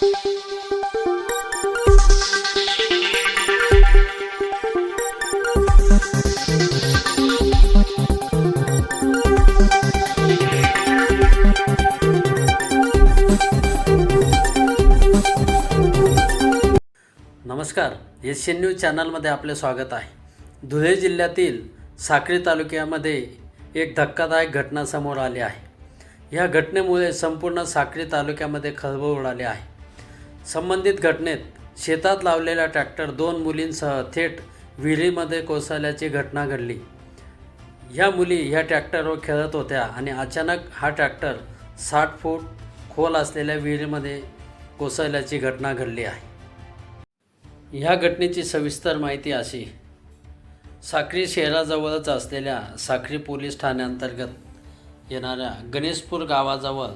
नमस्कार, Asian news चॅनलमध्ये आपले स्वागत आहे. धुळे जिल्ह्यातील साक्री तालुक्यामध्ये एक धक्कादायक घटना समोर आली आहे. या घटनेमुळे संपूर्ण साक्री तालुक्यामध्ये खळबळ उडाली आहे. संबंधित घटनेत शेतात लावलेला ट्रॅक्टर 2 मुलींसह थेट विहिरीमध्ये कोसळल्याची घटना घडली. ह्या मुली ह्या ट्रॅक्टरवर खेळत होत्या आणि अचानक हा ट्रॅक्टर 60 फूट खोल असलेल्या विहिरीमध्ये कोसळल्याची घटना घडली आहे. ह्या घटनेची सविस्तर माहिती अशी: साक्री शहराजवळच असलेल्या साक्री पोलीस ठाण्याअंतर्गत येणाऱ्या गणेशपूर गावाजवळ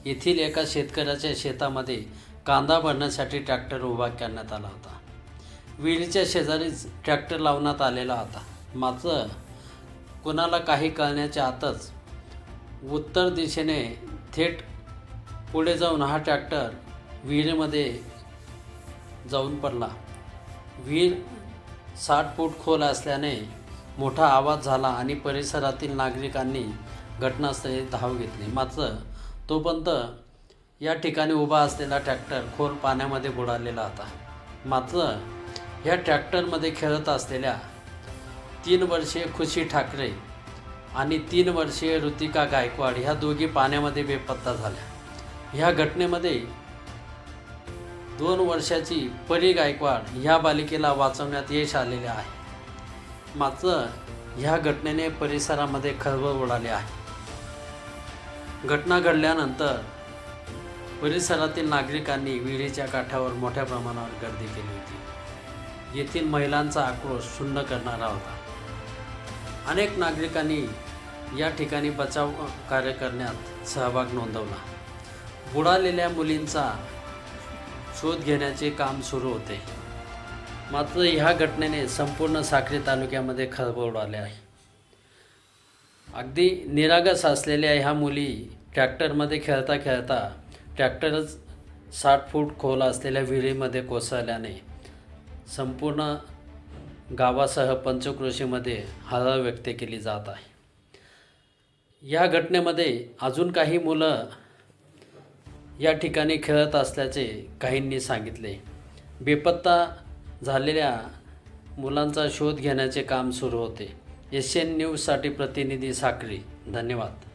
येथील एका शेतकऱ्याच्या शेतामध्ये कांदा भरण्यासाठी ट्रॅक्टर उभा करण्यात आला होता. विहिरीच्या शेजारीच ट्रॅक्टर लावण्यात आलेला होता. मात्र कुणाला काही कळण्याच्या आतच उत्तर दिशेने थेट पुढे जाऊन हा ट्रॅक्टर विहिरीमध्ये जाऊन पडला. विहीर 60 फूट खोल असल्याने मोठा आवाज झाला आणि परिसरातील नागरिकांनी घटनास्थळी धाव घेतली. मात्र तोपर्यंत या ठिकाणी उभा असलेला ट्रॅक्टर खोल पाण्यामध्ये बुडालेला होता. मात्र ह्या ट्रॅक्टरमध्ये खेळत असलेल्या 3 वर्षीय खुशी ठाकरे आणि 3 वर्षीय ऋतिका गायकवाड ह्या दोघी पाण्यामध्ये बेपत्ता झाल्या. ह्या घटनेमध्ये 2 वर्षाची परी गायकवाड ह्या बालिकेला वाचवण्यात यश आलेले आहे. मात्र ह्या घटनेने परिसरामध्ये खळबळ उडाली आहे. घटना घडल्यानंतर परिसरातील नागरिकांनी विहिरीच्या काठावर मोठ्या प्रमाणावर गर्दी केली होती. येथील महिलांचा आक्रोश शून्य करणारा होता. अनेक नागरिकांनी या ठिकाणी बचाव कार्य करण्यात सहभाग नोंदवला. बुडालेल्या मुलींचा शोध घेण्याचे काम सुरू होते. मात्र ह्या घटनेने संपूर्ण साक्री तालुक्यामध्ये खळबळ उडाली आहे. अगदी निरागस असलेल्या ह्या मुली ट्रॅक्टरमध्ये खेळता खेळता ट्रॅक्टरच 60 फूट खोल असलेल्या विहिरीमध्ये कोसळल्याने संपूर्ण गावासह पंचक्रोशीमध्ये हळहळ व्यक्त केली जात आहे. या घटनेमध्ये अजून काही मुलं या ठिकाणी खेळत असल्याचे काहींनी सांगितले. बेपत्ता झालेल्या मुलांचा शोध घेण्याचे काम सुरू होते. एशियन न्यूजसाठी प्रतिनिधी साक्री. धन्यवाद.